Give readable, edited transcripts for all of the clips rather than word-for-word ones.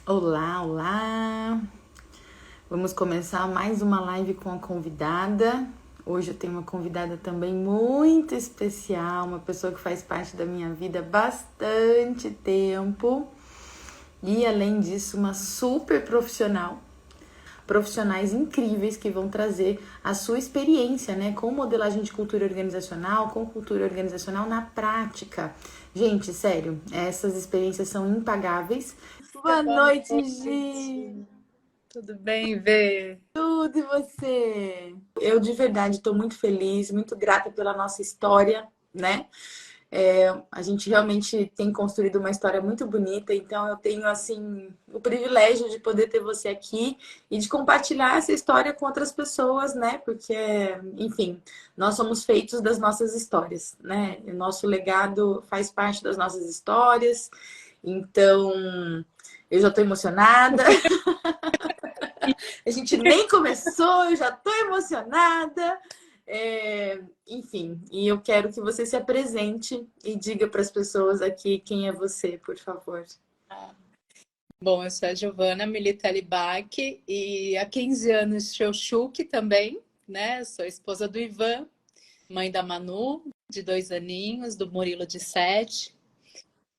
Olá, olá! Vamos começar mais uma live com a convidada. Hoje eu tenho uma convidada também muito especial, uma pessoa que faz parte da minha vida há bastante tempo e, além disso, uma super profissional. Profissionais incríveis que vão trazer a sua experiência, né, com modelagem de cultura organizacional na prática. Gente, sério, essas experiências são impagáveis. Boa Boa noite, Gi! noite. Tudo bem, Vê? Tudo e você? Eu de verdade estou muito feliz, muito grata pela nossa história, né? A gente realmente tem construído uma história muito bonita, então eu tenho assim o privilégio de poder ter você aqui e de compartilhar essa história com outras pessoas, né? Porque, enfim, nós somos feitos das nossas histórias, né? O nosso legado faz parte das nossas histórias, então eu já estou emocionada. A gente nem começou, eu já estou emocionada. Enfim, e eu quero que você se apresente e diga para as pessoas aqui quem é você, por favor. Bom, eu sou a Giovana Militelli Bach e há 15 anos Shuk também, né? Sou esposa do Ivan, mãe da Manu, de 2 aninhos, do Murilo, de 7.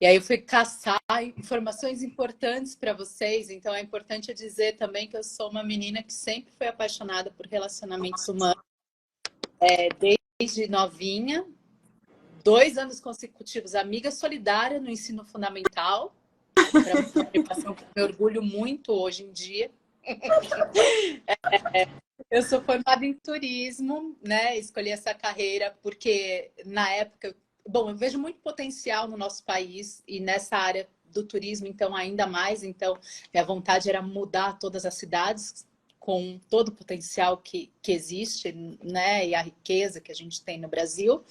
E aí eu fui caçar informações importantes para vocês, então é importante eu dizer também que eu sou uma menina que sempre foi apaixonada por relacionamentos humanos, desde novinha, 2 anos consecutivos, amiga solidária no ensino fundamental, para uma afirmação que eu me orgulho muito hoje em dia. Eu sou formada em turismo, né? Escolhi essa carreira porque na época, bom, eu vejo muito potencial no nosso país e nessa área do turismo, então ainda mais. Então, minha vontade era mudar todas as cidades com todo o potencial que existe, né? E a riqueza que a gente tem no Brasil.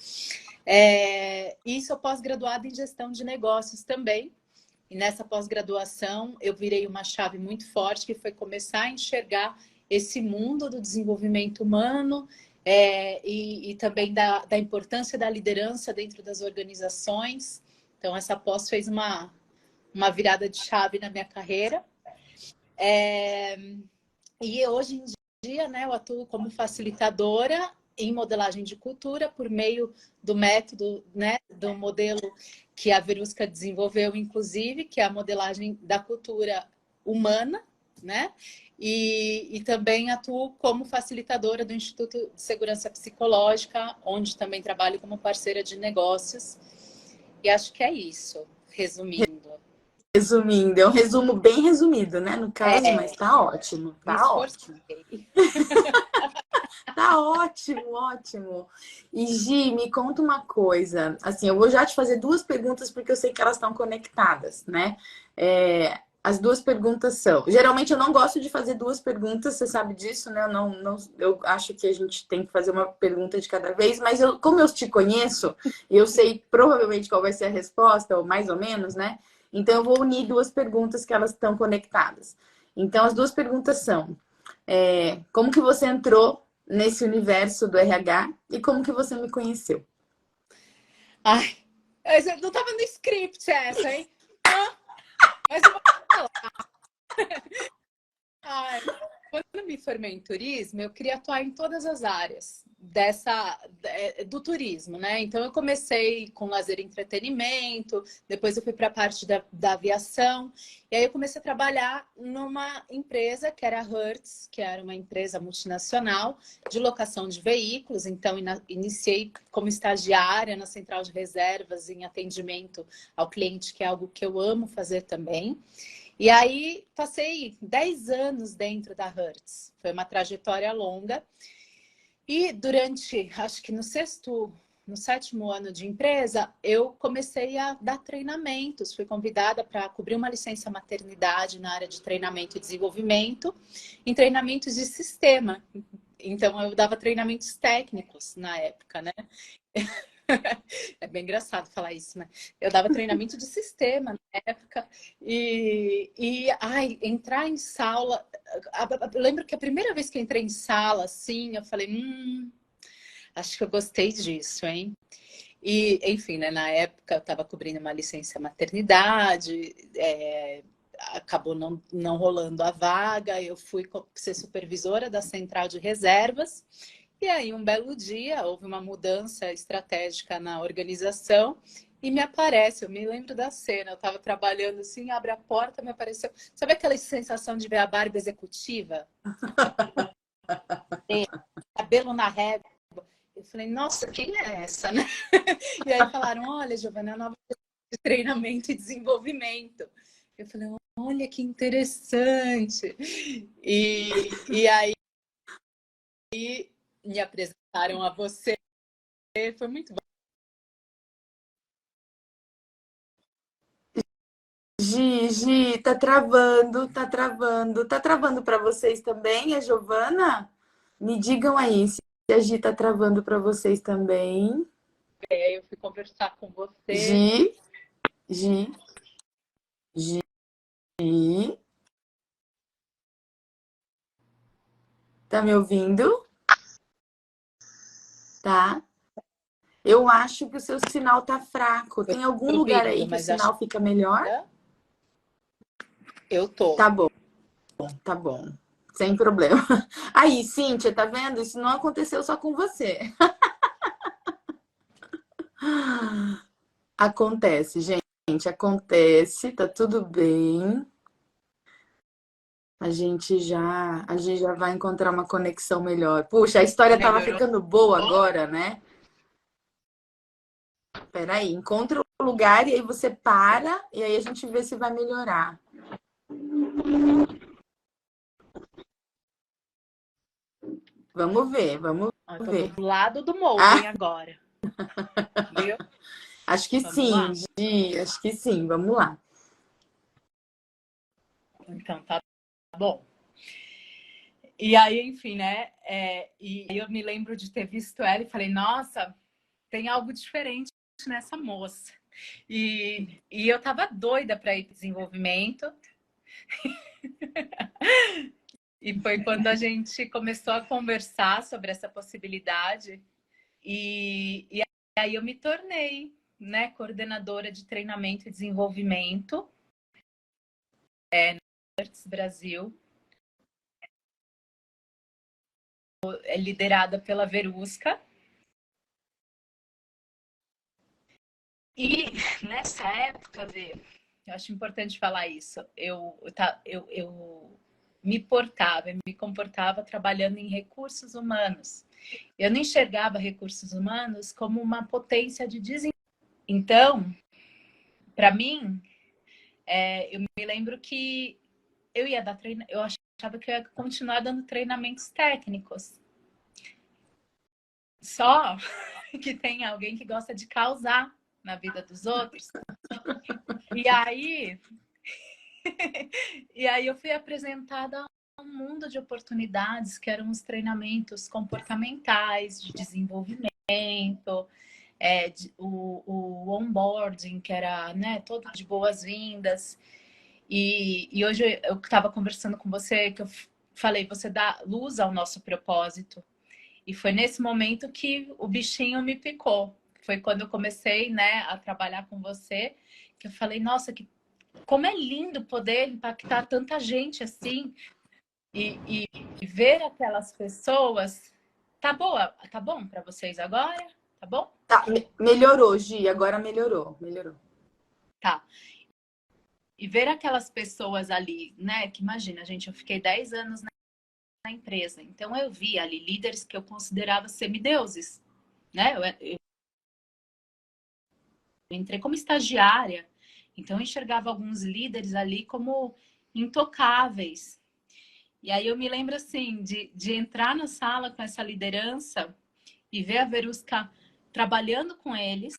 E sou pós-graduada em gestão de negócios também. E nessa pós-graduação eu virei uma chave muito forte que foi começar a enxergar esse mundo do desenvolvimento humano e também da importância da liderança dentro das organizações. Então essa pós fez uma virada de chave na minha carreira. E hoje em dia, né, eu atuo como facilitadora em modelagem de cultura por meio do método, né, do modelo que a Verusca desenvolveu, inclusive, que é a modelagem da cultura humana, né? E também atuo como facilitadora do Instituto de Segurança Psicológica, onde também trabalho como parceira de negócios. E acho que é isso, resumindo. Resumindo, é um resumo bem resumido, né? No caso, mas É, tá ótimo, me tá ótimo. esforcei. Tá ótimo, ótimo. E Gi, me conta uma coisa. Assim, eu vou já te fazer duas perguntas porque eu sei que elas estão conectadas, né? As duas perguntas são. Geralmente eu não gosto de fazer duas perguntas, você sabe disso, né? Eu acho que a gente tem que fazer uma pergunta de cada vez, mas como eu te conheço, eu sei provavelmente qual vai ser a resposta, ou mais ou menos, né? Então eu vou unir duas perguntas que elas estão conectadas. Então as duas perguntas são: como que você entrou nesse universo do RH e como que você me conheceu? Ai, não estava no script essa, hein? Mas eu vou falar. Ai, quando eu me formei em turismo, eu queria atuar em todas as áreas do turismo, né? Então eu comecei com lazer e entretenimento, depois eu fui para a parte da aviação, e aí eu comecei a trabalhar numa empresa que era a Hertz, que era uma empresa multinacional de locação de veículos. Então iniciei como estagiária na central de reservas em atendimento ao cliente, que é algo que eu amo fazer também. E aí passei 10 anos dentro da Hertz. Foi uma trajetória longa. E durante, acho que no sétimo ano de empresa, eu comecei a dar treinamentos. Fui convidada para cobrir uma licença maternidade na área de treinamento e desenvolvimento, em treinamentos de sistema. Então, eu dava treinamentos técnicos na época, né? É bem engraçado falar isso, né? Eu dava treinamento de sistema na época ai, entrar em sala. Eu lembro que a primeira vez que eu entrei em sala, assim, eu falei, acho que eu gostei disso, hein? E, enfim, né, na época eu estava cobrindo uma licença maternidade, acabou não rolando a vaga, eu fui ser supervisora da central de reservas, e aí um belo dia houve uma mudança estratégica na organização, e me aparece, eu me lembro da cena, eu estava trabalhando assim, abre a porta, me apareceu, sabe aquela sensação de ver a Barbie executiva? Cabelo na régua. Eu falei, nossa, quem é essa, né? E aí falaram, olha, Giovana, é a nova de treinamento e desenvolvimento. Eu falei, olha que interessante. E aí me apresentaram a você. Foi muito bom. Gi, tá travando, tá travando. Tá travando para vocês também, a Giovana? Me digam aí se a Gi tá travando para vocês também. E aí eu fui conversar com você. Gi, Gi, Gi. Tá me ouvindo? Tá. Eu acho que o seu sinal tá fraco. Tem algum lugar aí que o sinal fica melhor? Eu tô. Tá bom, tá bom. Sem problema. Aí, Cíntia, tá vendo? Isso não aconteceu só com você. Acontece, gente. Acontece, tá tudo bem. A gente já vai encontrar uma conexão melhor. Puxa, a história tava ficando boa agora, né? Peraí, encontra o lugar e aí você para e aí a gente vê se vai melhorar. Vamos ver, vamos ver. Tô do lado do molde agora. Viu? Acho que Vamos sim, lá? Gi, acho que sim. Vamos lá. Então, tá bom. E aí, enfim, né? E eu me lembro de ter visto ela e falei, nossa, tem algo diferente nessa moça. E eu tava doida para ir para desenvolvimento. E foi quando a gente começou a conversar sobre essa possibilidade. E aí eu me tornei, né, coordenadora de treinamento e desenvolvimento no Brasil. É liderada pela Verusca. E nessa época, eu acho importante falar isso, eu me comportava trabalhando em recursos humanos. Eu não enxergava recursos humanos como uma potência de desenvolvimento. Então, para mim, eu me lembro que eu ia dar eu achava que eu ia continuar dando treinamentos técnicos. Só que tem alguém que gosta de causar na vida dos outros. E aí eu fui apresentada a um mundo de oportunidades, que eram os treinamentos comportamentais, de desenvolvimento, o onboarding, que era, né, todo de boas-vindas. E hoje eu estava conversando com você, que eu falei, você dá luz ao nosso propósito. E foi nesse momento que o bichinho me picou. Foi quando eu comecei, né, a trabalhar com você, que eu falei, nossa, como é lindo poder impactar tanta gente assim e ver aquelas pessoas. Tá boa? Tá bom para vocês agora? Tá bom? Tá, melhorou, Gi, agora melhorou. Tá. E ver aquelas pessoas ali, né? Que imagina, gente, eu fiquei 10 anos na empresa. Então eu vi ali líderes que eu considerava semideuses, né? Eu entrei como estagiária, então eu enxergava alguns líderes ali como intocáveis. E aí eu me lembro assim de entrar na sala com essa liderança e ver a Verusca trabalhando com eles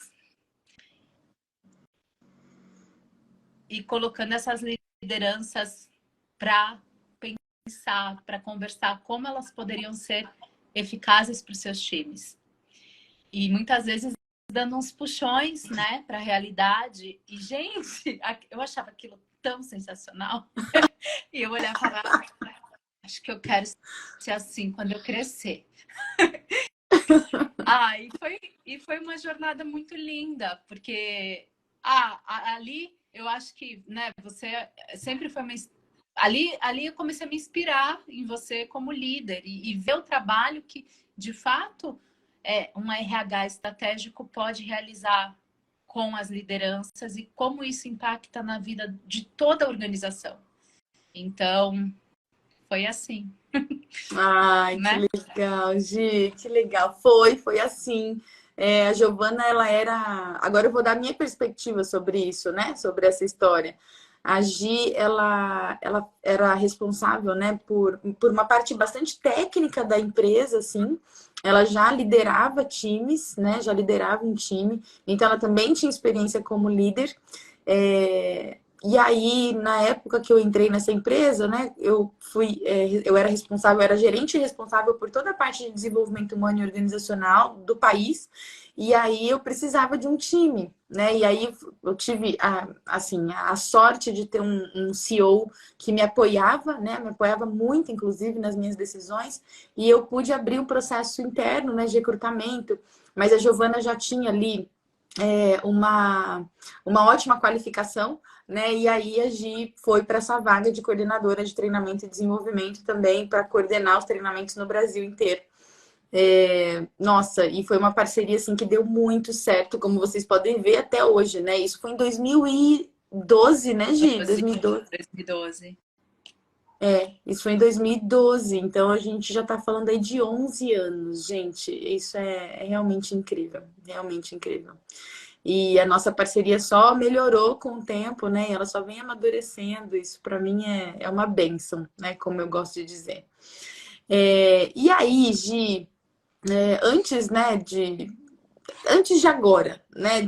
e colocando essas lideranças para pensar, para conversar como elas poderiam ser eficazes para os seus times. E muitas vezes dando uns puxões, né, para a realidade. E, gente, eu achava aquilo tão sensacional. E eu olhava e falava, acho que eu quero ser assim quando eu crescer. E foi uma jornada muito linda, porque ali eu acho que, né, você sempre foi uma... Ali eu comecei a me inspirar em você como líder e ver o trabalho que, de fato, um RH estratégico pode realizar com as lideranças e como isso impacta na vida de toda a organização. Então, foi assim, Ai, que né? legal, Gi, que legal. Foi assim. A Giovana, ela era. Agora eu vou dar a minha perspectiva sobre isso, né? Sobre essa história. A Gi, ela era responsável, né, por uma parte bastante técnica da empresa, assim. Ela já liderava times, né? Já liderava um time. Então, ela também tinha experiência como líder. E aí, na época que eu entrei nessa empresa, né, eu era responsável, eu era gerente responsável por toda a parte de desenvolvimento humano e organizacional do país. E aí eu precisava de um time, né? E aí eu tive a sorte de ter um CEO que me apoiava, né? Me apoiava muito, inclusive, nas minhas decisões. E eu pude abrir um processo interno, né, de recrutamento. Mas a Giovana já tinha ali uma ótima qualificação, né? E aí a Gi foi para essa vaga de coordenadora de treinamento e desenvolvimento também para coordenar os treinamentos no Brasil inteiro. Nossa, e foi uma parceria assim que deu muito certo, como vocês podem ver até hoje, né? Isso foi em 2012, né, Gi? 2012. 2012. Isso foi em 2012, então a gente já tá falando aí de 11 anos, gente. Isso é realmente incrível, realmente incrível. E a nossa parceria só melhorou com o tempo, né? Ela só vem amadurecendo. Isso para mim é uma bênção, né? Como eu gosto de dizer. E aí, Gi, antes, né, antes de agora, né,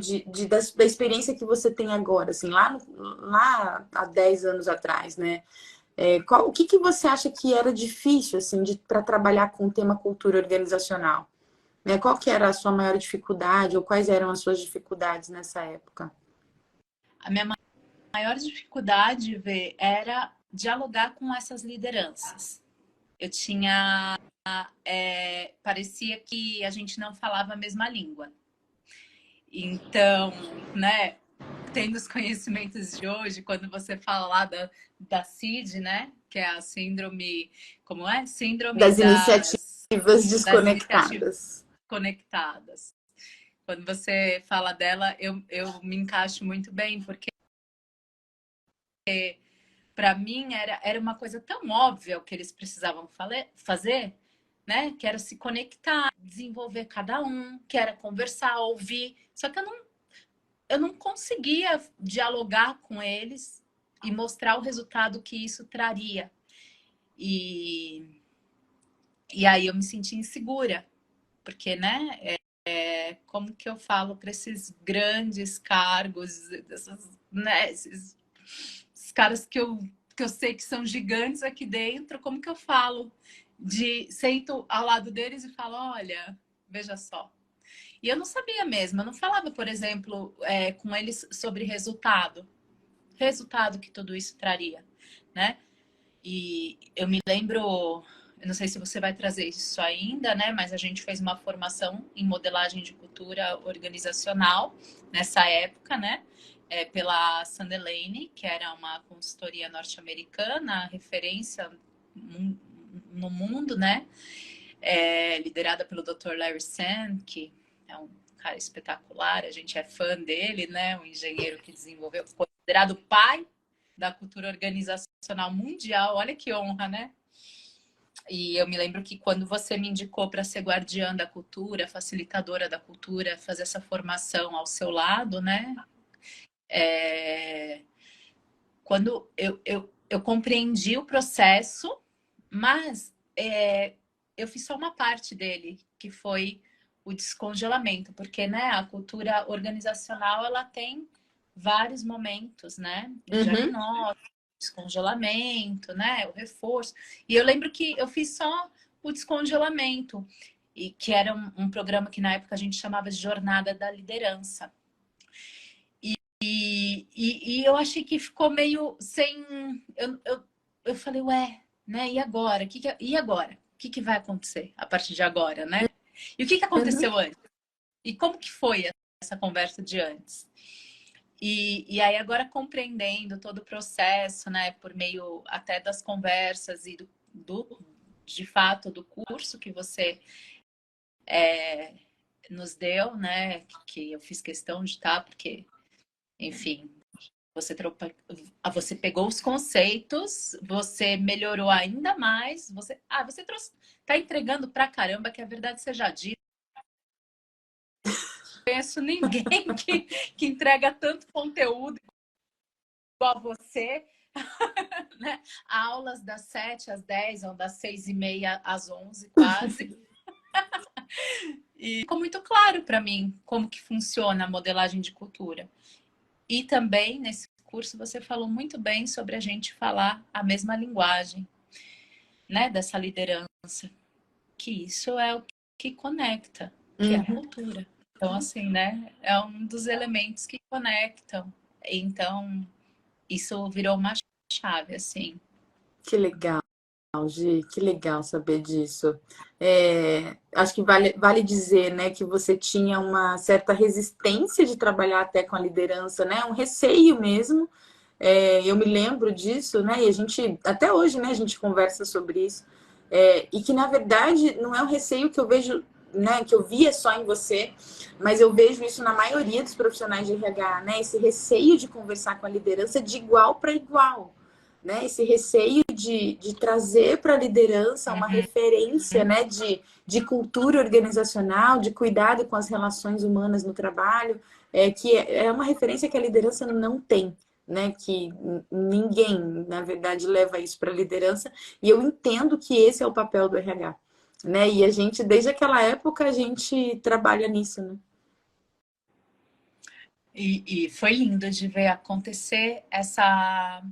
da experiência que você tem agora, assim, lá há 10 anos atrás, né? O que que você acha que era difícil, assim, para trabalhar com o tema cultura organizacional? Né? Qual que era a sua maior dificuldade ou quais eram as suas dificuldades nessa época? A minha maior dificuldade, Vê, era dialogar com essas lideranças. Eu tinha... parecia que a gente não falava a mesma língua. Então, né, tendo os conhecimentos de hoje, quando você fala lá da CID, né, que é a síndrome, como é? Síndrome Das iniciativas das iniciativas desconectadas. conectadas. Quando você fala dela, eu me encaixo muito bem, porque para mim era uma coisa tão óbvia o que eles precisavam fazer, né? Que era se conectar, desenvolver cada um, que era conversar, ouvir. Só que eu não conseguia dialogar com eles e mostrar o resultado que isso traria. E aí eu me senti insegura, porque, né? Como que eu falo para esses grandes cargos, né, esses caras que eu sei que são gigantes aqui dentro, como que eu falo? Sento ao lado deles e falo, olha, veja só. E eu não sabia mesmo, eu não falava, por exemplo, com eles sobre resultado que tudo isso traria, né? E eu me lembro, eu não sei se você vai trazer isso ainda, né? Mas a gente fez uma formação em modelagem de cultura organizacional nessa época, né? Pela Sunderland, que era uma consultoria norte-americana, referência no mundo, né? Liderada pelo Dr. Larry Sand, que é um cara espetacular, a gente é fã dele, né? Um engenheiro que desenvolveu, considerado pai da cultura organizacional mundial. Olha que honra, né? E eu me lembro que quando você me indicou para ser guardiã da cultura, facilitadora da cultura, fazer essa formação ao seu lado, né? Quando eu compreendi o processo, mas eu fiz só uma parte dele, que foi o descongelamento, porque, né, a cultura organizacional, ela tem vários momentos, né? O diagnóstico, descongelamento, né? O reforço. E eu lembro que eu fiz só o descongelamento, e que era um programa que na época a gente chamava de Jornada da Liderança. E eu achei que ficou meio sem... Eu falei, ué, né? E agora? E agora? O que vai acontecer a partir de agora, né? E o que aconteceu antes? E como que foi essa conversa de antes? E aí agora compreendendo todo o processo, né, por meio até das conversas e de fato do curso que você nos deu, né, que eu fiz questão de estar, porque, enfim, você pegou os conceitos, você melhorou ainda mais, você trouxe, tá entregando pra caramba, que a verdade seja dita. Não conheço ninguém que entrega tanto conteúdo igual você, né? Aulas das 7 às 10 ou das 6h30 às 11 quase. E ficou muito claro para mim como que funciona a modelagem de cultura. E também nesse curso você falou muito bem sobre a gente falar a mesma linguagem, né, dessa liderança, que isso é o que conecta, que é a cultura. Então, assim, né, é um dos elementos que conectam. Então, isso virou uma chave, assim. Que legal, Gi, que legal saber disso. Acho que vale dizer, né, que você tinha uma certa resistência de trabalhar até com a liderança, né, um receio mesmo. Eu me lembro disso, né, e a gente, até hoje, né, a gente conversa sobre isso. E que, na verdade, não é um receio que eu vejo, né, que eu via só em você, mas eu vejo isso na maioria dos profissionais de RH, né, esse receio de conversar com a liderança de igual para igual. Né, esse receio de trazer para a liderança uma referência, né, de cultura organizacional, de cuidado com as relações humanas no trabalho, que é uma referência que a liderança não tem, né, que ninguém, na verdade, leva isso para a liderança, e eu entendo que esse é o papel do RH, né, e a gente, desde aquela época, a gente trabalha nisso, né. E foi lindo de ver acontecer essa...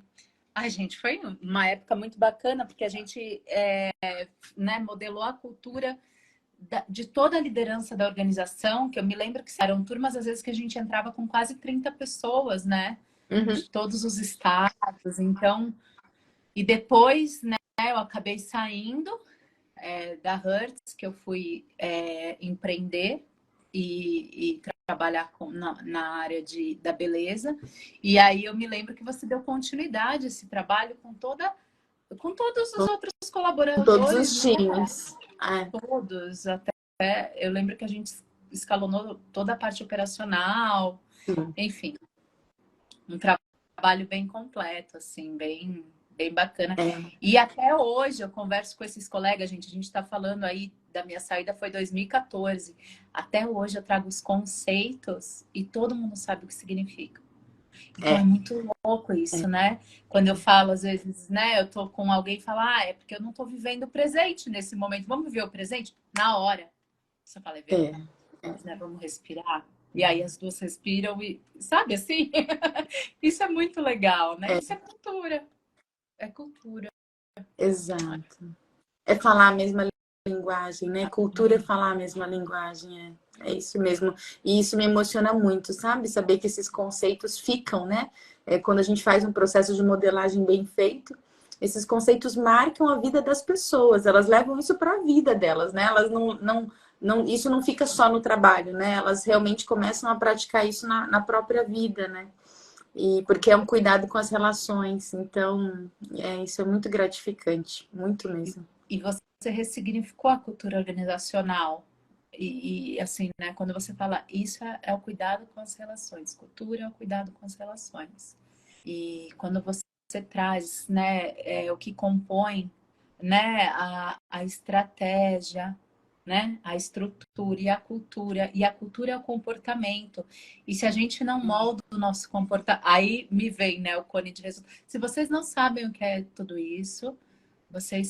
Ai, gente, foi uma época muito bacana, porque a gente né, modelou a cultura de toda a liderança da organização, que eu me lembro que eram turmas, às vezes, que a gente entrava com quase 30 pessoas, né? De todos os estados. Então, e depois, né, eu acabei saindo da Hertz, que eu fui empreender e trabalhar na área da beleza. E aí eu me lembro que você deu continuidade a esse trabalho com todos os outros Com todos colaboradores, os né? times. Todos, até eu lembro que a gente escalonou toda a parte operacional, enfim, um trabalho bem completo, assim, bem bacana. E até hoje eu converso com esses colegas, gente, a gente está falando aí da minha saída foi 2014. Até hoje eu trago os conceitos e todo mundo sabe o que significa. Então é muito louco isso, né? Quando eu falo, às vezes, né, eu tô com alguém e falo, é porque eu não tô vivendo o presente nesse momento. Vamos viver o presente? Na hora. Você fala, é verdade, né? Vamos respirar. E aí as duas respiram e, sabe assim? Isso é muito legal, né? Isso é cultura. É cultura. Exato. É falar a mesma linguagem, né? Cultura é falar a mesma linguagem, é isso mesmo. E isso me emociona muito, sabe? Saber que esses conceitos ficam, né? Quando a gente faz um processo de modelagem bem feito, esses conceitos marcam a vida das pessoas, elas levam isso para a vida delas, né? Elas isso não fica só no trabalho, né? Elas realmente começam a praticar isso na própria vida, né? E porque é um cuidado com as relações. Então, isso é muito gratificante, muito mesmo. E você ressignificou a cultura organizacional. E assim, né? Quando você fala isso é o cuidado com as relações. Cultura é o cuidado com as relações. E quando você traz, né, o que compõe, né, a estratégia, né, a estrutura e a cultura é o comportamento. E se a gente não molda o nosso comportamento, aí me vem, né, o cone de resultado. Se vocês não sabem o que é tudo isso, vocês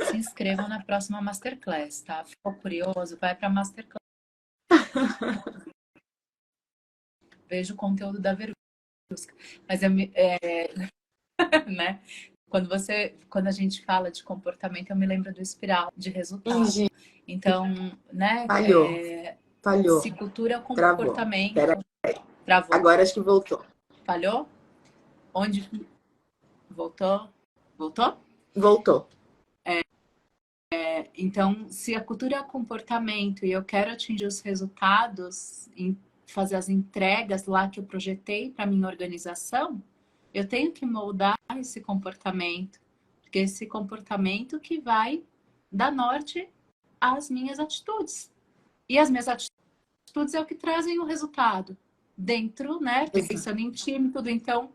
se inscrevam na próxima Masterclass, tá? Ficou curioso? Vai para a Masterclass. Veja o conteúdo da Verusca. Mas né? Quando a gente fala de comportamento, eu me lembro do espiral de resultado. Então, né? Falhou. Se cultura é o Travou. comportamento. Pera. Travou. Agora acho que voltou. Falhou? Onde voltou? Voltou? Voltou. Então, se a cultura é o comportamento e eu quero atingir os resultados fazer as entregas lá que eu projetei para minha organização, eu tenho que moldar esse comportamento, porque esse comportamento que vai dar norte às minhas atitudes. E as minhas atitudes é o que trazem o resultado dentro, né? Pensando em time, tudo. Então,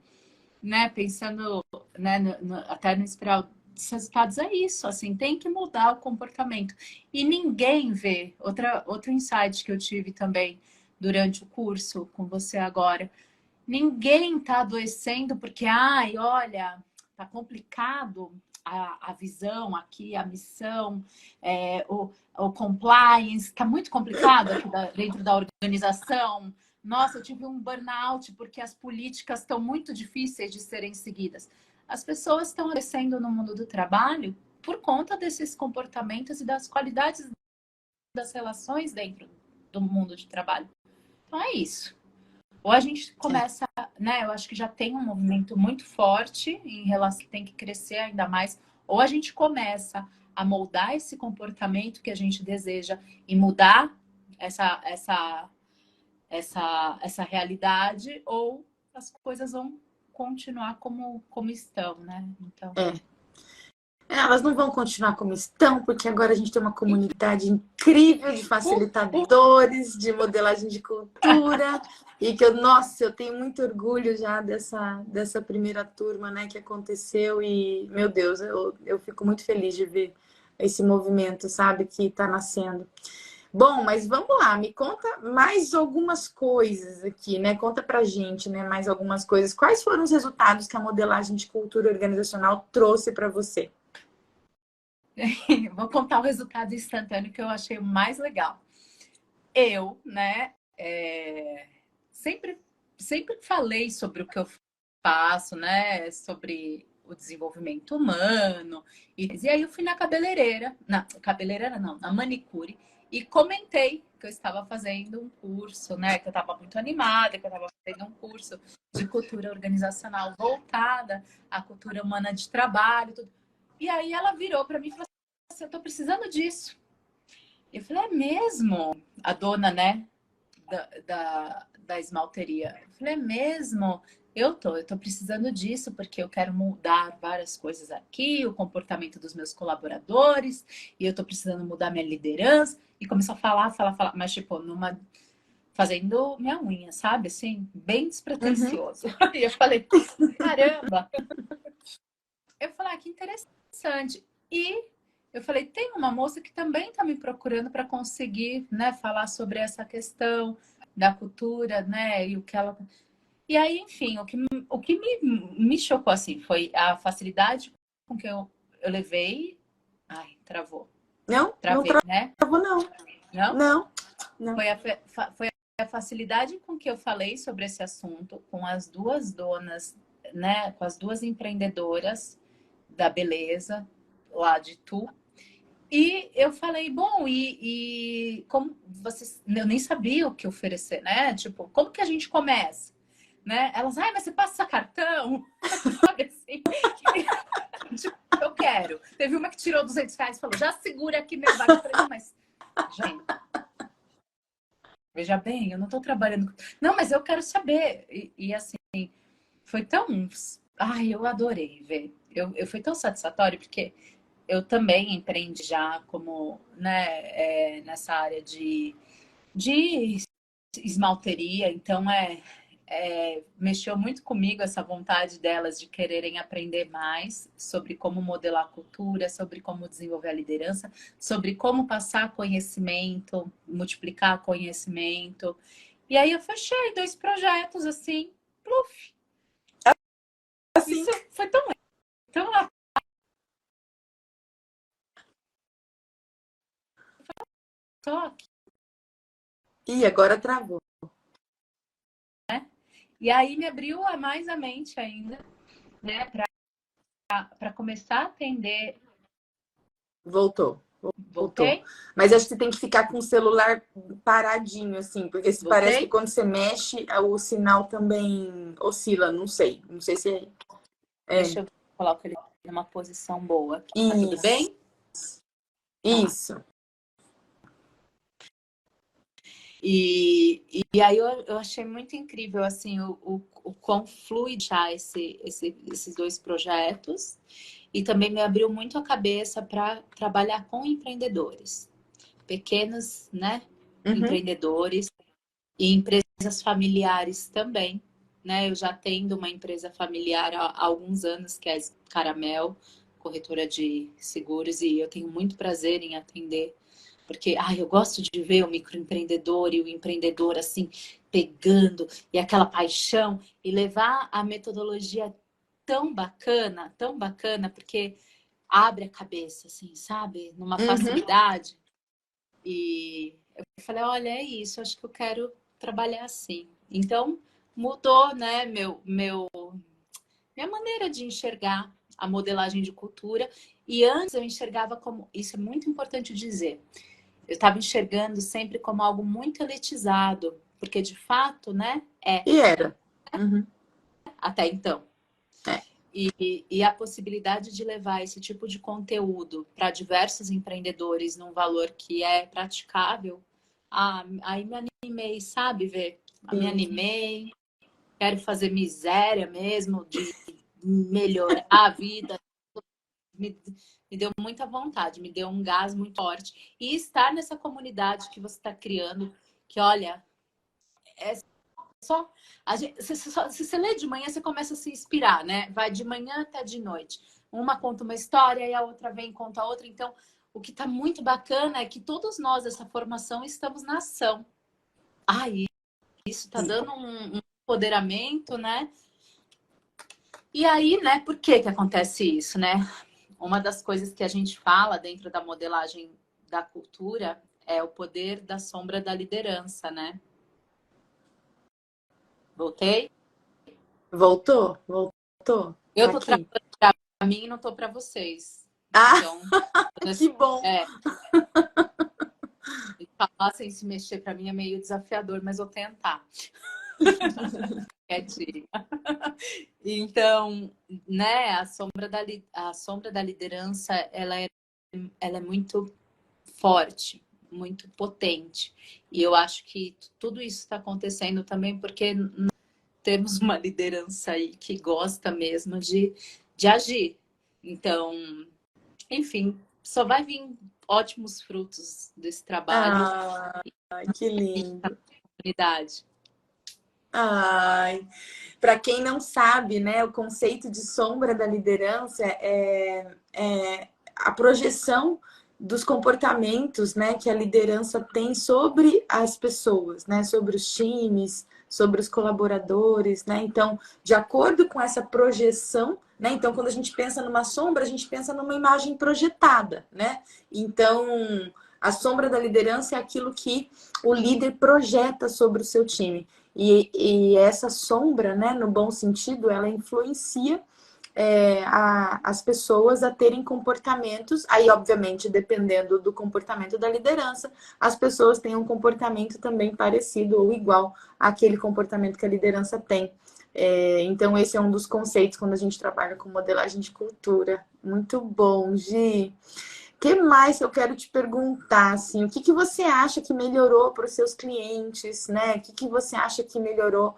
né? Pensando, né? Até no espiral dos resultados é isso. Assim, tem que mudar o comportamento. E ninguém vê. Outro insight que eu tive também durante o curso com você agora. Ninguém está adoecendo porque, ai, olha, tá complicado a visão aqui, a missão, o compliance, está muito complicado aqui dentro da organização. Nossa, eu tive um burnout porque as políticas estão muito difíceis de serem seguidas. As pessoas estão adoecendo no mundo do trabalho por conta desses comportamentos e das qualidades das relações dentro do mundo de trabalho. Então é isso. Ou a gente começa, né? Eu acho que já tem um movimento muito forte em relação que tem que crescer ainda mais. Ou a gente começa a moldar esse comportamento que a gente deseja e mudar essa realidade, ou as coisas vão continuar como estão, né? Então. Elas não vão continuar como estão, porque agora a gente tem uma comunidade incrível de facilitadores, de modelagem de cultura, e que nossa, eu tenho muito orgulho já dessa primeira turma, né, que aconteceu, e, meu Deus, eu fico muito feliz de ver esse movimento, sabe, que está nascendo. Bom, mas vamos lá, me conta mais algumas coisas aqui, né? Conta pra gente, né, mais algumas coisas. Quais foram os resultados que a modelagem de cultura organizacional trouxe para você? Vou contar o resultado instantâneo que eu achei o mais legal. Eu, né, sempre falei sobre o que eu faço, né, sobre o desenvolvimento humano. E aí eu fui na cabeleireira não, na manicure, e comentei que eu estava fazendo um curso, né, que eu estava muito animada, que eu estava fazendo um curso de cultura organizacional voltada à cultura humana de trabalho, tudo. E aí ela virou para mim e falou assim: eu tô precisando disso. Eu falei: é mesmo? A dona, né, da esmalteria. Eu falei: é mesmo? Eu tô precisando disso porque eu quero mudar várias coisas aqui, o comportamento dos meus colaboradores, e eu tô precisando mudar minha liderança. E começou a falar, mas tipo, fazendo minha unha, sabe? Assim, bem despretensioso. E eu falei: caramba! Eu falei: que interessante. E eu falei: tem uma moça que também está me procurando para conseguir, né, falar sobre essa questão da cultura, né, e o que ela... E aí, enfim, o que me chocou, assim, foi a facilidade com que eu levei... Ai, travou. Não? Travei, Não né? travou, não. Não? Não, não. Foi a facilidade com que eu falei sobre esse assunto com as duas donas, né, com as duas empreendedoras da beleza lá de Tu. E eu falei: bom, e como vocês... Eu nem sabia o que oferecer, né? Tipo, como que a gente começa? Né? Elas: ai, mas você passa cartão? Sabe assim? Tipo, eu quero. Teve uma que tirou R$ 200 e falou: já segura aqui meu barco. Eu falei: não, mas... gente, veja bem, eu não tô trabalhando... Não, mas eu quero saber. E assim, foi tão... Ai, eu adorei ver. Eu fui tão satisfatório, porque eu também empreendi já como, né, nessa área de esmalteria, então mexeu muito comigo essa vontade delas de quererem aprender mais sobre como modelar a cultura, sobre como desenvolver a liderança, sobre como passar conhecimento, multiplicar conhecimento. E aí eu fechei 2 projetos assim, pluf. Assim. Isso foi tão toque. Ih, agora travou. E aí me abriu mais a mente ainda, né, para começar a atender. Voltou. Voltou. Voltei? Mas acho que você tem que ficar com o celular paradinho, assim, porque parece que Voltei? quando você mexe, o sinal também oscila, não sei. Não sei se Deixa eu colocar ele numa posição boa aqui. Tá tudo Isso. bem? Tá. Isso. E aí eu achei muito incrível assim o quão fluide já esses dois projetos, e também me abriu muito a cabeça para trabalhar com empreendedores, pequenos, né, Uhum. empreendedores e empresas familiares também, né? Eu já tendo uma empresa familiar há alguns anos, que é a Caramel, corretora de seguros, e eu tenho muito prazer em atender, porque eu gosto de ver o microempreendedor e o empreendedor assim, pegando, e aquela paixão, e levar a metodologia tão bacana, porque abre a cabeça, assim, sabe? Numa Uhum. facilidade. E eu falei, olha, é isso, acho que eu quero trabalhar assim. Então, mudou, né, minha maneira de enxergar a modelagem de cultura. E antes eu enxergava como, isso é muito importante dizer, eu estava enxergando sempre como algo muito elitizado, porque de fato, né, E era. Uhum. até então. É. E a possibilidade de levar esse tipo de conteúdo para diversos empreendedores num valor que é praticável, aí me animei, sabe, Vê? Me Sim. animei, quero fazer miséria mesmo, de melhorar a vida. Me, me deu muita vontade, me deu um gás muito forte. E estar nessa comunidade que você está criando, que olha, é só, se você lê de manhã, você começa a se inspirar, né? Vai de manhã até de noite. Uma conta uma história e a outra vem e conta outra. Então, o que está muito bacana é que todos nós, essa formação, estamos na ação. E isso está dando um empoderamento, né? E aí, né, por que que acontece isso, né? Uma das coisas que a gente fala dentro da modelagem da cultura é o poder da sombra da liderança, né? Voltei? Voltou? Voltou? Eu Tá tô aqui. travando pra mim e não tô para vocês. Ah, Então, que bom. é, falar sem se mexer para mim é meio desafiador, mas vou tentar. Quietinho. Então, né, a sombra da liderança, ela é muito forte, muito potente. E eu acho que tudo isso está acontecendo também porque temos uma liderança aí que gosta mesmo de agir. Então, enfim, só vai vir ótimos frutos desse trabalho Ah, que na lindo. comunidade. Ai, para quem não sabe, né, o conceito de sombra da liderança é a projeção dos comportamentos, né, que a liderança tem sobre as pessoas, né, sobre os times, sobre os colaboradores, né? Então, de acordo com essa projeção, né? Então, quando a gente pensa numa sombra, a gente pensa numa imagem projetada, né? Então, a sombra da liderança é aquilo que o líder projeta sobre o seu time. E essa sombra, né, no bom sentido, ela influencia as pessoas a terem comportamentos. Aí, obviamente, dependendo do comportamento da liderança, as pessoas têm um comportamento também parecido ou igual àquele comportamento que a liderança tem. Então, esse é um dos conceitos quando a gente trabalha com modelagem de cultura. Muito bom, Gi. O que mais eu quero te perguntar, assim, o que que você acha que melhorou para os seus clientes, né? O que que você acha que melhorou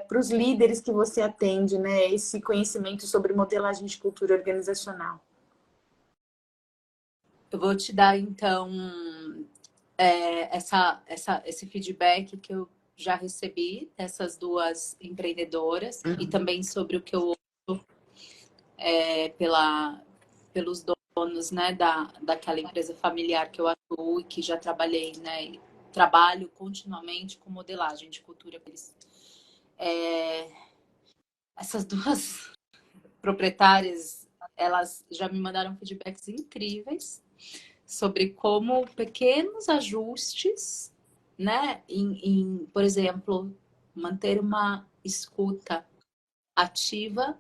para os líderes que você atende, né? Esse conhecimento sobre modelagem de cultura organizacional. Eu vou te dar, então, esse feedback que eu já recebi dessas duas empreendedoras e Uhum. também sobre o que eu ouço pelos donos, né, daquela empresa familiar que eu atuo e que já trabalhei, né, e trabalho continuamente com modelagem de cultura. Essas duas proprietárias, elas já me mandaram feedbacks incríveis sobre como pequenos ajustes, né, por exemplo, manter uma escuta ativa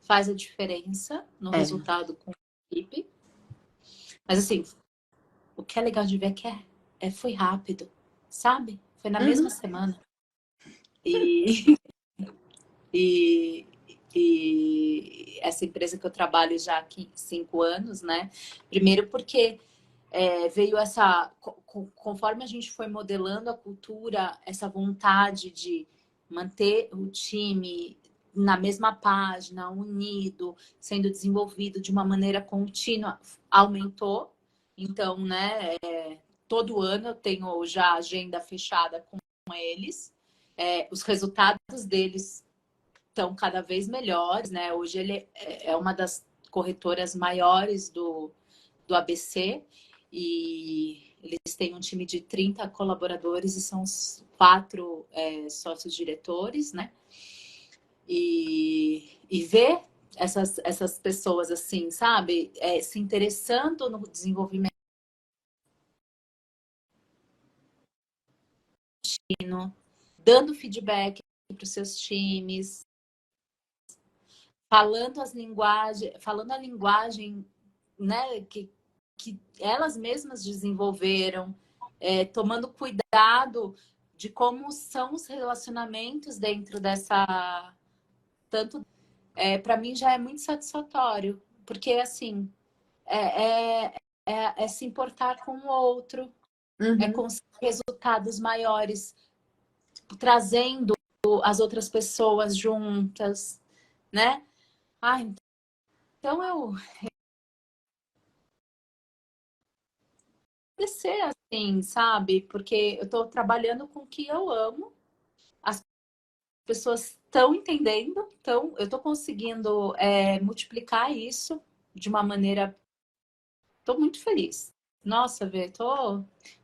faz a diferença no É. resultado com a equipe. Mas assim, o que é legal de ver é que foi rápido, sabe? Foi na mesma Uhum. semana. E, e, e essa empresa que eu trabalho já há 5 anos, né? Primeiro porque veio essa... Conforme a gente foi modelando a cultura, essa vontade de manter o time na mesma página, unido, sendo desenvolvido de uma maneira contínua, aumentou. Então, né, todo ano eu tenho já a agenda fechada com eles. Os resultados deles estão cada vez melhores, né? Hoje ele é uma das corretoras maiores do ABC e eles têm um time de 30 colaboradores e são os 4 sócios diretores, né? E ver essas pessoas assim, sabe? Se interessando no desenvolvimento, dando feedback para os seus times, falando a linguagem, né, que elas mesmas desenvolveram, tomando cuidado de como são os relacionamentos dentro dessa... Tanto, para mim já é muito satisfatório, porque assim, é se importar com o outro, é conseguir resultados maiores, trazendo as outras pessoas juntas, né? Então eu ser assim, sabe? Porque eu tô trabalhando com o que eu amo, as pessoas estão entendendo, então eu tô conseguindo multiplicar isso de uma maneira... Tô muito feliz. Nossa, Vê,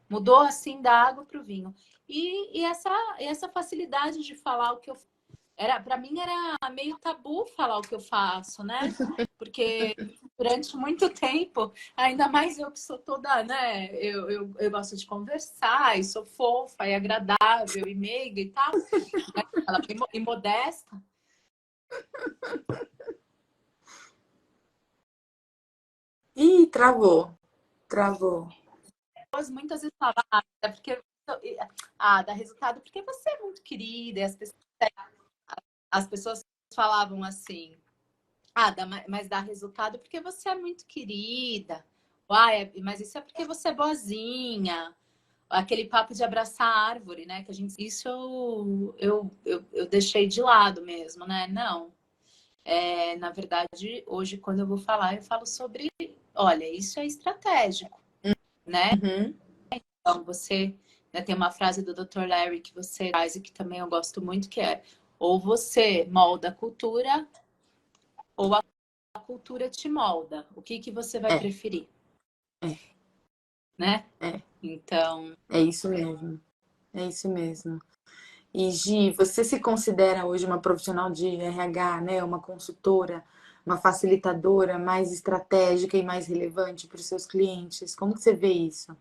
mudou assim da água pro vinho. E essa facilidade de falar o que eu... Para mim era meio tabu falar o que eu faço, né? Porque durante muito tempo, ainda mais eu que sou toda, né? Eu gosto de conversar, e sou fofa, e agradável, e meiga e tal. Ela e modesta. Ih, travou. Travou. Muitas vezes falavam, porque... dá resultado porque você é muito querida. E as pessoas falavam assim... mas dá resultado porque você é muito querida. Mas isso é porque você é boazinha. Aquele papo de abraçar a árvore, né? Que a gente... Isso eu deixei de lado mesmo, né? Não. Na verdade, hoje, quando eu vou falar, eu falo sobre... Olha, isso é estratégico, né? Então, você... Né, tem uma frase do Dr. Larry que você traz e que também eu gosto muito, que é: ou você molda a cultura, ou a cultura te molda. O que você vai preferir? Né? Então... É isso mesmo. É isso mesmo. E Gi, você se considera hoje uma profissional de RH, né? Uma consultora, uma facilitadora mais estratégica e mais relevante para os seus clientes? Como que você vê isso?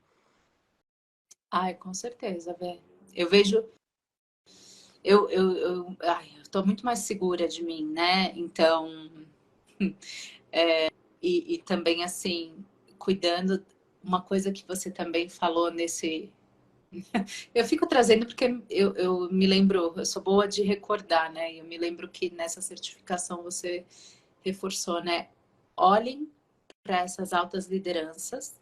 com certeza, Vé. Eu vejo... Eu tô muito mais segura de mim, né? Então... E também, assim, cuidando... Uma coisa que você também falou nesse... Eu fico trazendo porque eu me lembro... Eu sou boa de recordar, né? Eu me lembro que nessa certificação você reforçou, né? Olhem para essas altas lideranças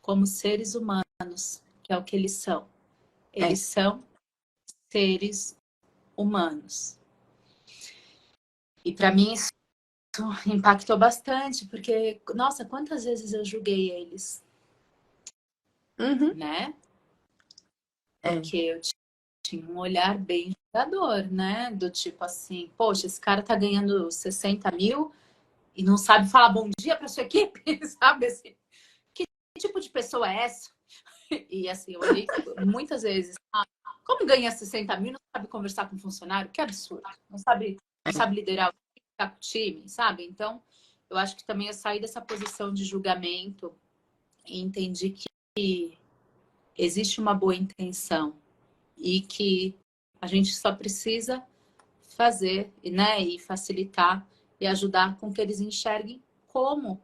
como seres humanos, que é o que eles são. Eles são seres humanos. E para mim isso impactou bastante, porque, nossa, quantas vezes eu julguei eles, né? Porque eu tinha um olhar bem julgador, né? Do tipo assim, poxa, esse cara tá ganhando 60 mil e não sabe falar bom dia para sua equipe, sabe? Assim, que tipo de pessoa é essa? E assim, eu olhei muitas vezes, como ganha 60 mil, não sabe conversar com funcionário? Que absurdo. Não sabe liderar o time, sabe? Então, eu acho que também eu saí dessa posição de julgamento e entendi que existe uma boa intenção e que a gente só precisa fazer, né? E facilitar e ajudar com que eles enxerguem como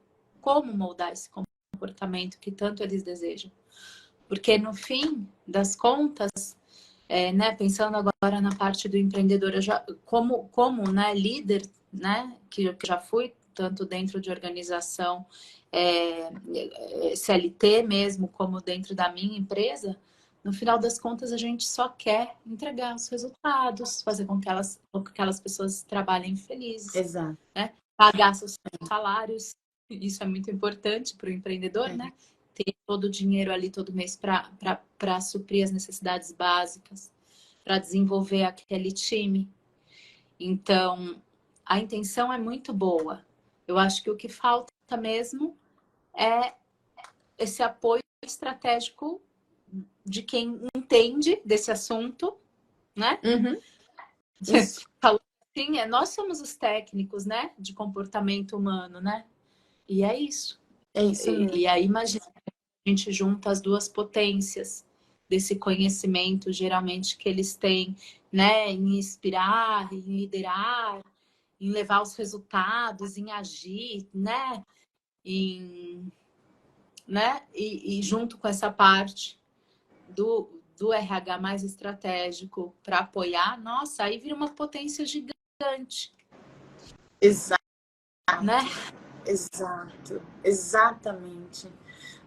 moldar esse comportamento que tanto eles desejam. Porque no fim das contas, né, pensando agora na parte do empreendedor, como né, líder, né, que eu já fui, tanto dentro de organização CLT mesmo, como dentro da minha empresa, no final das contas a gente só quer entregar os resultados, fazer com que aquelas pessoas trabalhem felizes. Exato. Né? Pagar seus salários, isso é muito importante para o empreendedor, né? Ter todo o dinheiro ali todo mês para suprir as necessidades básicas, para desenvolver aquele time. Então, a intenção é muito boa. Eu acho que o que falta mesmo é esse apoio estratégico de quem entende desse assunto, né? Uhum. Isso. Falou assim, nós somos os técnicos, né? De comportamento humano, né? E é isso. É isso mesmo. E aí, imagina, a gente junta as duas potências desse conhecimento, geralmente, que eles têm, né? Em inspirar, em liderar, em levar os resultados, em agir, né? E junto com essa parte do RH mais estratégico para apoiar, nossa, aí vira uma potência gigante. Exato. Né? Exato. Exatamente.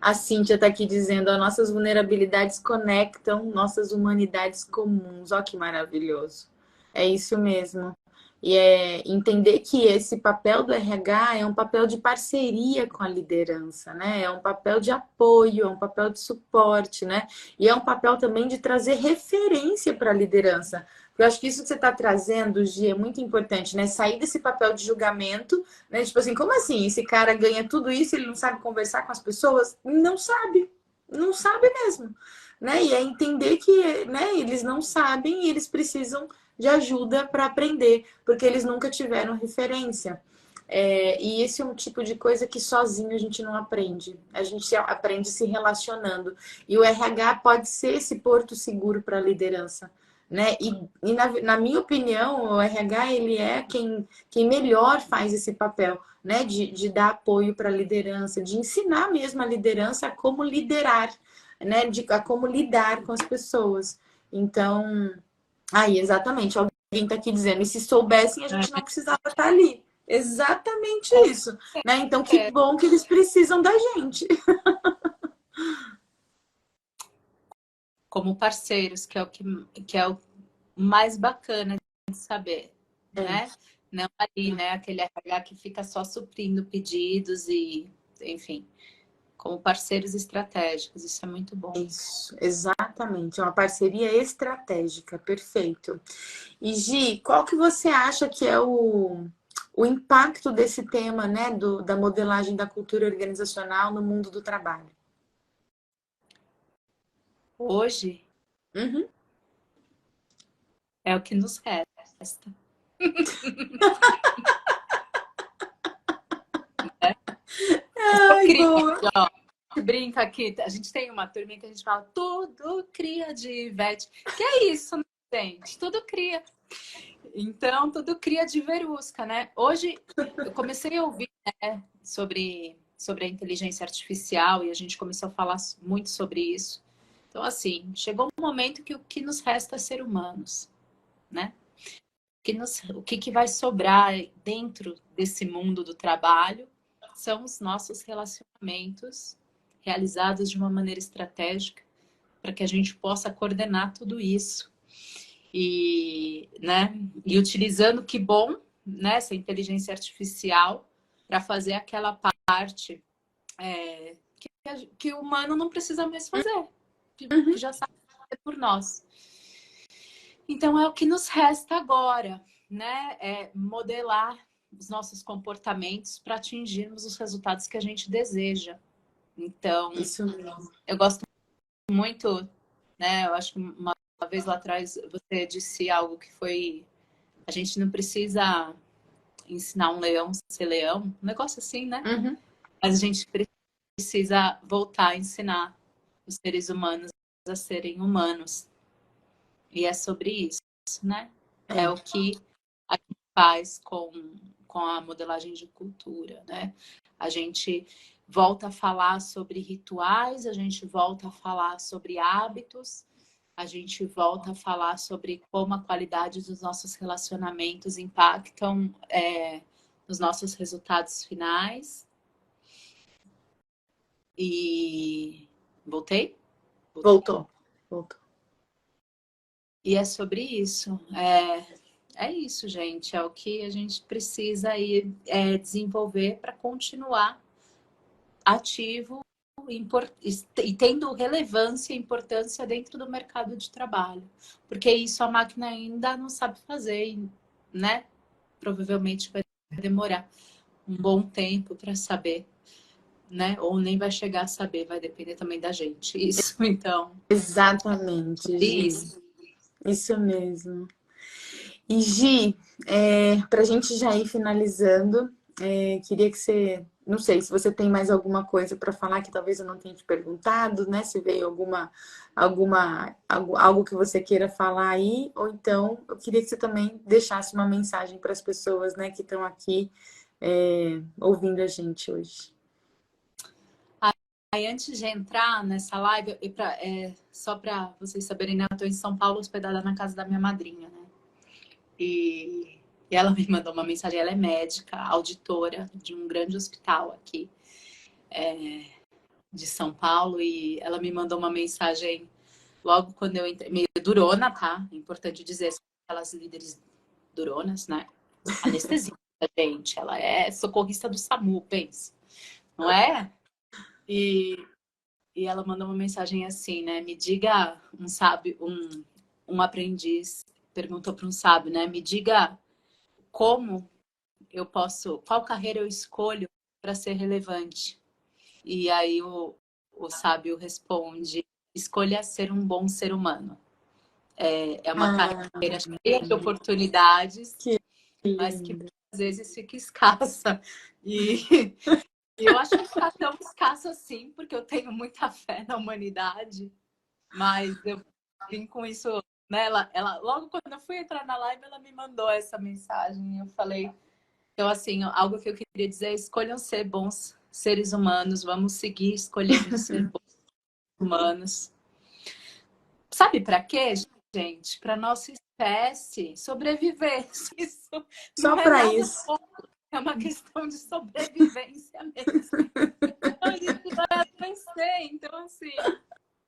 A Cíntia está aqui dizendo: as nossas vulnerabilidades conectam nossas humanidades comuns. Olha que maravilhoso. É isso mesmo. E é entender que esse papel do RH é um papel de parceria com a liderança, né? É um papel de apoio, é um papel de suporte, né? E é um papel também de trazer referência para a liderança. Eu acho que isso que você está trazendo, Gi, é muito importante, né? Sair desse papel de julgamento, né? Tipo assim, como assim? Esse cara ganha tudo isso, ele não sabe conversar com as pessoas? Não sabe. Não sabe mesmo. Né? E é entender que, né, eles não sabem e eles precisam de ajuda para aprender, porque eles nunca tiveram referência. E esse é um tipo de coisa que sozinho a gente não aprende. A gente aprende se relacionando. E o RH pode ser esse porto seguro para a liderança. Né? E na minha opinião, o RH ele é quem melhor faz esse papel, né? De dar apoio para a liderança, de ensinar mesmo a liderança a como liderar, né? A como lidar com as pessoas. Então, aí, exatamente, alguém está aqui dizendo, e se soubessem, a gente não precisava estar ali. Exatamente isso. Né? Então, que bom que eles precisam da gente. Como parceiros, que é o mais bacana de saber, né? Não ali, né? Aquele RH que fica só suprindo pedidos e, enfim, como parceiros estratégicos, isso é muito bom. Isso, exatamente, é uma parceria estratégica, perfeito. E Gi, qual que você acha que é o impacto desse tema, né, da modelagem da cultura organizacional no mundo do trabalho? Hoje é o que nos resta. Ai, boa. Brinca aqui, a gente tem uma turminha que a gente fala tudo cria de Ivete. Que é isso, né, gente? Tudo cria. Então, tudo cria de Verusca, né? Hoje, eu comecei a ouvir, né, sobre a inteligência artificial e a gente começou a falar muito sobre isso. Então, assim, chegou um momento que o que nos resta é ser humanos, né? O que vai sobrar dentro desse mundo do trabalho são os nossos relacionamentos realizados de uma maneira estratégica para que a gente possa coordenar tudo isso. Né? E utilizando, que bom, né, essa inteligência artificial para fazer aquela parte que o humano não precisa mais fazer, que já sabe fazer por nós. Então é o que nos resta agora, né? É modelar os nossos comportamentos para atingirmos os resultados que a gente deseja. Então, isso mesmo. Eu gosto muito, né? Eu acho que uma vez lá atrás você disse algo que foi: a gente não precisa ensinar um leão a ser leão, um negócio assim, né? Mas a gente precisa voltar a ensinar os seres humanos a serem humanos. E é sobre isso, né? É o que a gente faz com a modelagem de cultura, né? A gente volta a falar sobre rituais, a gente volta a falar sobre hábitos, a gente volta a falar sobre como a qualidade dos nossos relacionamentos impactam nos nossos resultados finais. E voltei? Voltou. Voltou. E é sobre isso. É isso, gente. É o que a gente precisa aí, desenvolver para continuar ativo e tendo relevância e importância dentro do mercado de trabalho. Porque isso a máquina ainda não sabe fazer, né? Provavelmente vai demorar um bom tempo para saber, né? Ou nem vai chegar a saber, vai depender também da gente. Isso, então. Exatamente, Gi. Isso mesmo. E Gi, para a gente já ir finalizando, queria que você, não sei se você tem mais alguma coisa para falar que talvez eu não tenha te perguntado, né? Se veio algo que você queira falar aí, ou então eu queria que você também deixasse uma mensagem para as pessoas, né, que estão aqui ouvindo a gente hoje. Aí, antes de entrar nessa live, só para vocês saberem, né? Eu estou em São Paulo, hospedada na casa da minha madrinha, né? E ela me mandou uma mensagem. Ela é médica, auditora de um grande hospital aqui de São Paulo. E ela me mandou uma mensagem logo quando eu entrei. Meio durona, tá? É importante dizer, são aquelas líderes duronas, né? Anestesista, gente. Ela é socorrista do SAMU, pensa. Não é? E ela mandou uma mensagem assim, né? Me diga, um aprendiz perguntou para um sábio, né? Me diga como qual carreira eu escolho para ser relevante. E aí o sábio responde: escolha ser um bom ser humano. É uma carreira cheia de oportunidades, mas que às vezes fica escassa. E eu acho que está tão escassa assim, porque eu tenho muita fé na humanidade, mas eu vim com isso, né? Logo quando eu fui entrar na live, ela me mandou essa mensagem. Eu falei, então, assim, algo que eu queria dizer é: escolham ser bons seres humanos, vamos seguir escolhendo ser bons humanos. Sabe para quê, gente? Para nossa espécie sobreviver. Isso Só não é para nada isso. bom. É uma questão de sobrevivência mesmo. A gente vai adoecer. Então, assim,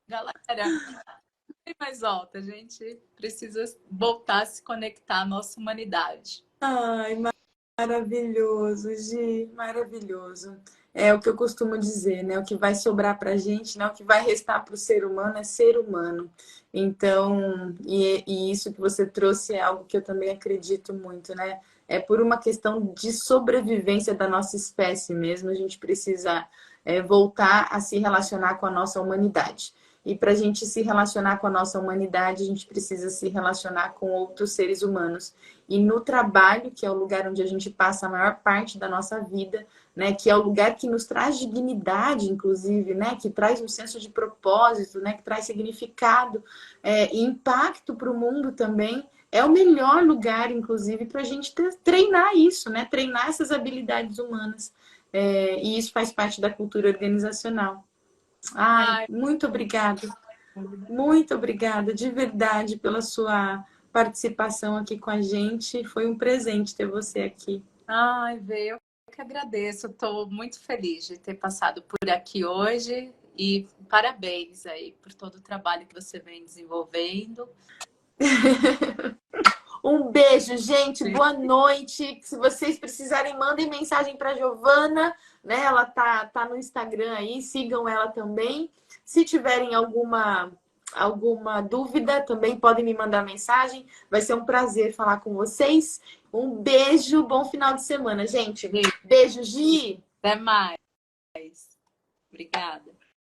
galera, não tem mais volta. A gente precisa voltar a se conectar à nossa humanidade. Ai, maravilhoso, Gi, maravilhoso. É o que eu costumo dizer, né? O que vai sobrar para a gente, né? O que vai restar para o ser humano é ser humano. Então, e isso que você trouxe é algo que eu também acredito muito, né? É por uma questão de sobrevivência da nossa espécie mesmo, a gente precisa voltar a se relacionar com a nossa humanidade. E para a gente se relacionar com a nossa humanidade, a gente precisa se relacionar com outros seres humanos. E no trabalho, que é o lugar onde a gente passa a maior parte da nossa vida, né, que é o lugar que nos traz dignidade, inclusive, né, que traz um senso de propósito, né, que traz significado e impacto para o mundo também, é o melhor lugar, inclusive, para a gente treinar isso, né, treinar essas habilidades humanas. E isso faz parte da cultura organizacional. Ai, muito obrigada. Muito obrigada, de verdade, pela sua participação aqui com a gente. Foi um presente ter você aqui. Ai, Vê, eu que agradeço. Estou muito feliz de ter passado por aqui hoje e parabéns aí por todo o trabalho que você vem desenvolvendo. Um beijo, gente. Boa noite. Se vocês precisarem, mandem mensagem para a Giovana, né? Ela tá no Instagram aí, sigam ela também. Se tiverem alguma dúvida, também podem me mandar mensagem. Vai ser um prazer falar com vocês. Um beijo, bom final de semana, gente. Beijo, Gi. Até mais. Obrigada.